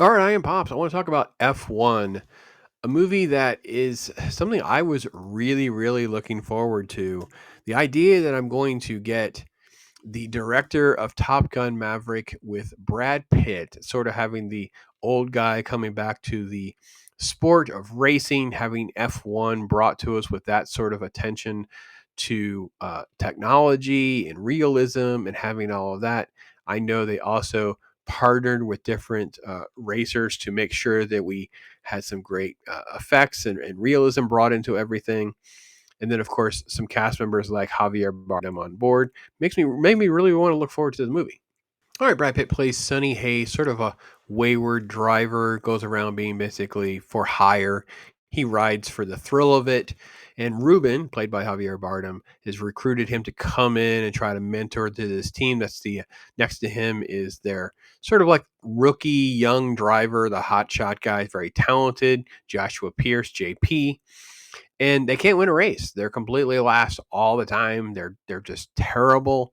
All right, I am Pops. I want to talk about F1, a movie that is something I was really looking forward to. The idea that I'm going to get the director of Top Gun Maverick with Brad Pitt, sort of having the old guy coming back to the sport of racing, having F1 brought to us with that sort of attention to technology and realism and having all of that. I know they also partnered with different racers to make sure that we had some great effects and realism brought into everything. And then, of course, some cast members like Javier Bardem on board made me really want to look forward to the movie. All right, Brad Pitt plays Sonny Hayes, sort of a wayward driver, goes around being basically for hire. He rides for the thrill of it. And Ruben, played by Javier Bardem, has recruited him to come in and try to mentor to this team. That's the next to him is their sort of like rookie young driver, the hotshot guy, very talented, Joshua Pierce, JP, and they can't win a race. They're completely last all the time. They're just terrible.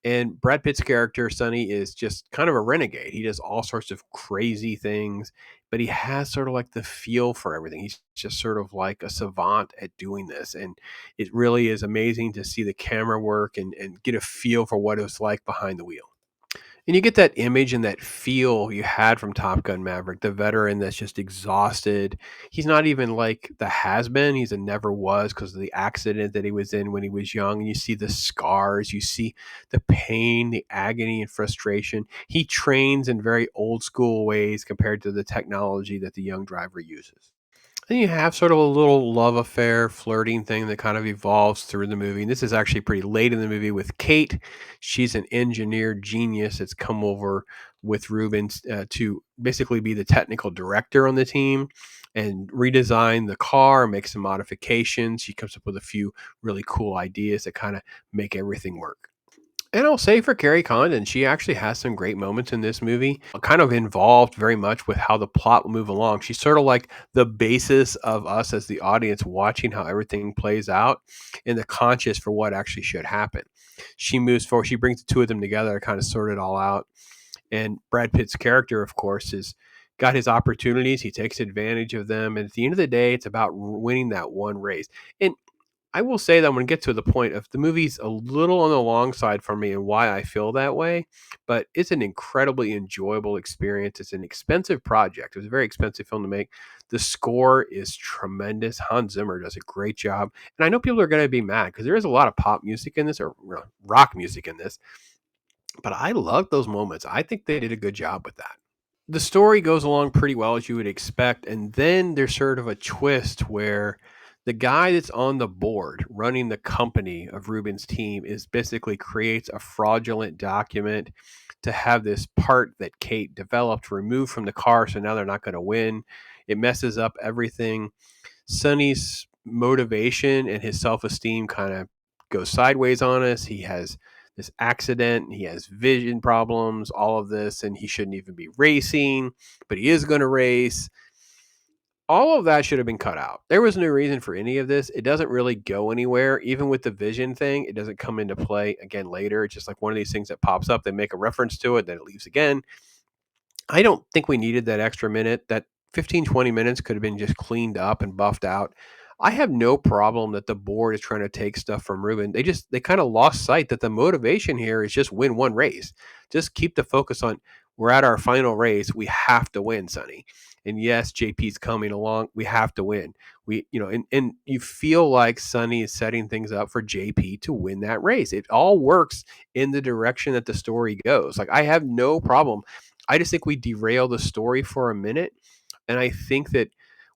And Brad Pitt's character, Sonny, is just kind of a renegade. He does all sorts of crazy things, but he has sort of like the feel for everything. He's just sort of like a savant at doing this. And it really is amazing to see the camera work and get a feel for what it was like behind the wheel. And you get that image and that feel you had from Top Gun Maverick, the veteran that's just exhausted. He's not even like the has been, he's a never was because of the accident that he was in when he was young. And you see the scars, you see the pain, the agony, and frustration. He trains in very old school ways compared to the technology that the young driver uses. Then you have sort of a little love affair, flirting thing that kind of evolves through the movie. And this is actually pretty late in the movie with Kate. She's an engineer genius that's come over with Rubens to basically be the technical director on the team and redesign the car, make some modifications. She comes up with a few really cool ideas that kind of make everything work. And I'll say for Carrie Condon, she actually has some great moments in this movie, kind of involved very much with how the plot will move along. She's sort of like the basis of us as the audience watching how everything plays out and the conscious for what actually should happen. She moves forward, she brings the two of them together to kind of sort it all out. And Brad Pitt's character, of course, is got his opportunities. He takes advantage of them. And at the end of the day, it's about winning that one race. And I will say that I'm going to get to the point of the movie's a little on the long side for me and why I feel that way, but it's an incredibly enjoyable experience. It's an expensive project. It was a very expensive film to make. The score is tremendous. Hans Zimmer does a great job. And I know people are going to be mad because there is a lot of pop music in this or rock music in this, but I love those moments. I think they did a good job with that. The story goes along pretty well as you would expect, and then there's sort of a twist where the guy that's on the board running the company of Ruben's team is basically creates a fraudulent document to have this part that Kate developed removed from the car, so now they're not going to win. It messes up everything. Sonny's motivation and his self-esteem kind of goes sideways on us. He has this accident, he has vision problems, all of this, and he shouldn't even be racing, but he is going to race. All of that should have been cut out. There was no reason for any of this. It doesn't really go anywhere. Even with the vision thing, it doesn't come into play again later. It's just like one of these things that pops up. They make a reference to it, then it leaves again. I don't think we needed that extra minute. That 15, 20 minutes could have been just cleaned up and buffed out. I have no problem that the board is trying to take stuff from Ruben. They kind of lost sight that the motivation here is just win one race. Just keep the focus on we're at our final race. We have to win, Sonny. And yes, JP's coming along. We have to win. And you feel like Sonny is setting things up for JP to win that race. It all works in the direction that the story goes. Like I have no problem. I just think we derail the story for a minute, and I think that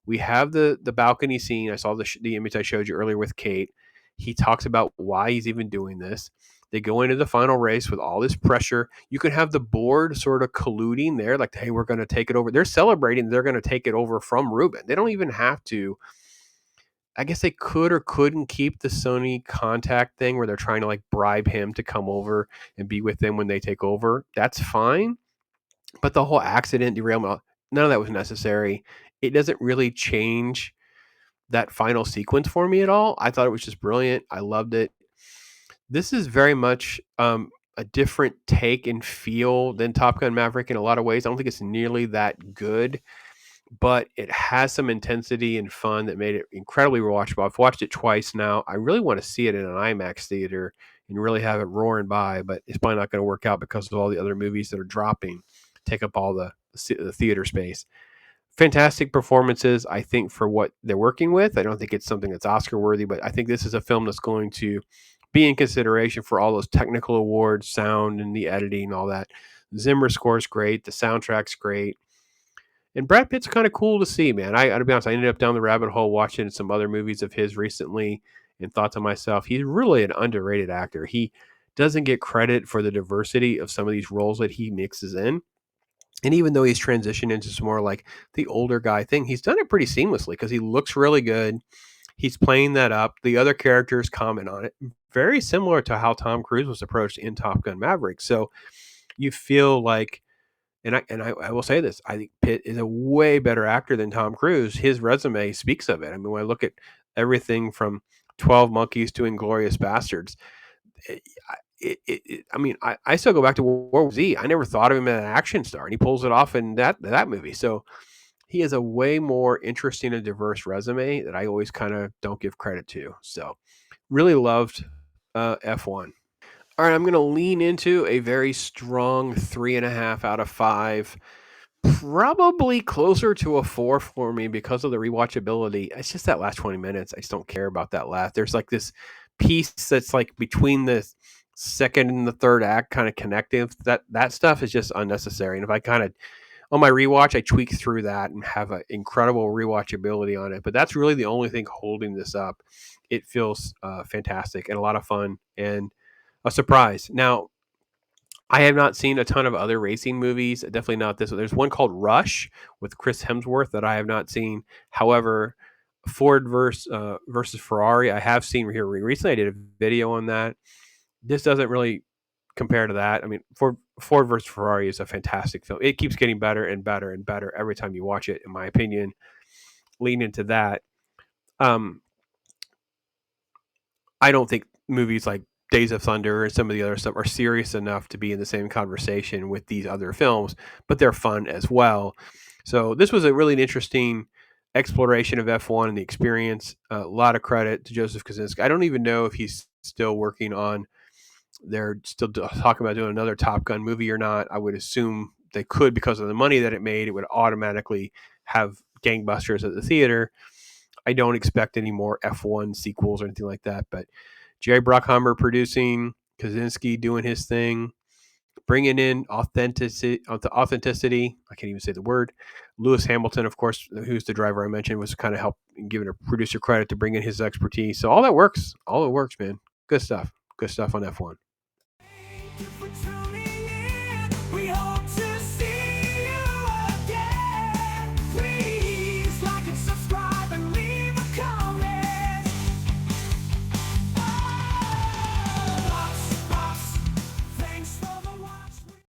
we have the balcony scene. I saw the image I showed you earlier with Kate. He talks about why he's even doing this. They go into the final race with all this pressure. You can have the board sort of colluding there, like, hey, we're going to take it over. They're celebrating. They're going to take it over from Ruben. They don't even have to. I guess they could or couldn't keep the Sony contact thing where they're trying to like bribe him to come over and be with them when they take over. That's fine, but the whole accident derailment, none of that was necessary. It doesn't really change that final sequence for me at all. I thought it was just brilliant. I loved it. This is very much a different take and feel than Top Gun Maverick in a lot of ways. I don't think it's nearly that good, but it has some intensity and fun that made it incredibly rewatchable. I've watched it twice now. I really want to see it in an IMAX theater and really have it roaring by, but it's probably not going to work out because of all the other movies that are dropping, take up all the theater space. Fantastic performances, I think, for what they're working with. I don't think it's something that's Oscar worthy, but I think this is a film that's going to be in consideration for all those technical awards, sound and the editing, all that. Zimmer score's great. The soundtrack's great. And Brad Pitt's kind of cool to see, man. I gotta be honest, I ended up down the rabbit hole watching some other movies of his recently and thought to myself, he's really an underrated actor. He doesn't get credit for the diversity of some of these roles that he mixes in. And even though he's transitioned into some more like the older guy thing, he's done it pretty seamlessly because he looks really good. He's playing that up. The other characters comment on it. Very similar to how Tom Cruise was approached in Top Gun Maverick. So you feel like, I will say this, I think Pitt is a way better actor than Tom Cruise. His resume speaks of it. I mean, when I look at everything from 12 Monkeys to Inglorious Bastards, it, I mean, I still go back to World War Z. I never thought of him as an action star, and he pulls it off in that movie. So he has a way more interesting and diverse resume that I always kind of don't give credit to. So really loved F1. All right, I'm going to lean into a very strong 3.5 out of 5. Probably closer to a 4 for me because of the rewatchability. It's just that last 20 minutes. I just don't care about that last. There's like this piece that's like between the second and the third act kind of connective. That stuff is just unnecessary. And if I kind of on my rewatch, I tweak through that and have an incredible rewatchability on it. But that's really the only thing holding this up. It feels fantastic and a lot of fun and a surprise. Now, I have not seen a ton of other racing movies. Definitely not this one. There's one called Rush with Chris Hemsworth that I have not seen. However, Ford versus Ferrari, I have seen here recently. I did a video on that. This doesn't really compare to that. I mean, Ford versus Ferrari is a fantastic film. It keeps getting better and better and better every time you watch it, in my opinion. Lean into that. I don't think movies like Days of Thunder and some of the other stuff are serious enough to be in the same conversation with these other films, but they're fun as well. So this was a really interesting exploration of F1 and the experience. A lot of credit to Joseph Kosinski. I don't even know if he's still working on. They're still talking about doing another Top Gun movie or not. I would assume they could because of the money that it made. It would automatically have gangbusters at the theater. I don't expect any more F1 sequels or anything like that. But Jerry Bruckheimer producing, Kosinski doing his thing, bringing in authenticity. I can't even say the word. Lewis Hamilton, of course, who's the driver I mentioned, was kind of help giving a producer credit to bring in his expertise. So all that works. All it works, man. Good stuff. Good stuff on F1.